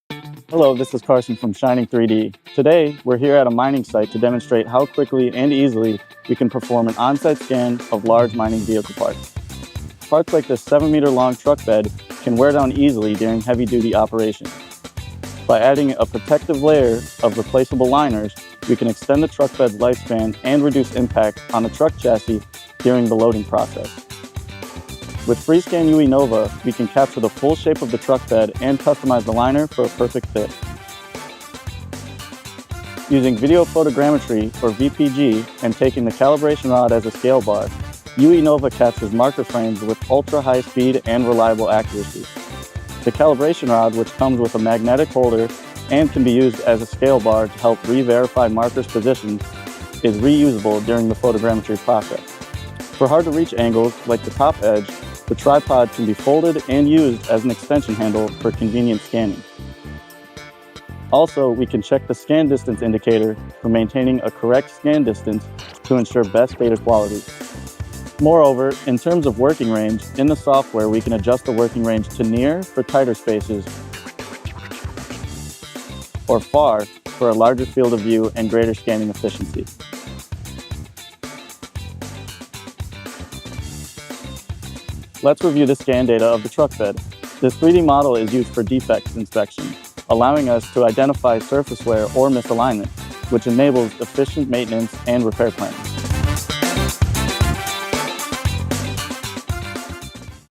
Hello, this is Carson from Shining 3D. Today, we're here at a mining site to demonstrate how quickly and easily we can perform an on-site scan of large mining vehicle parts. Parts like this 7-meter-long truck bed can wear down easily during heavy-duty operations. By adding a protective layer of replaceable liners, we can extend the truck bed's lifespan and reduce impact on the truck chassis during the loading process. With FreeScan UE Nova, we can capture the full shape of the truck bed and customize the liner for a perfect fit. Using video photogrammetry, or VPG, and taking the calibration rod as a scale bar, UE Nova captures marker frames with ultra-high speed and reliable accuracy. The calibration rod, which comes with a magnetic holder and can be used as a scale bar to help re-verify markers' positions, is reusable during the photogrammetry process. For hard-to-reach angles, like the top edge, the tripod can be folded and used as an extension handle for convenient scanning. Also, we can check the scan distance indicator for maintaining a correct scan distance to ensure best data quality. Moreover, in terms of working range, in the software we can adjust the working range to near for tighter spaces or far for a larger field of view and greater scanning efficiency. Let's review the scan data of the truck bed. This 3D model is used for defects inspection, allowing us to identify surface wear or misalignment, which enables efficient maintenance and repair planning.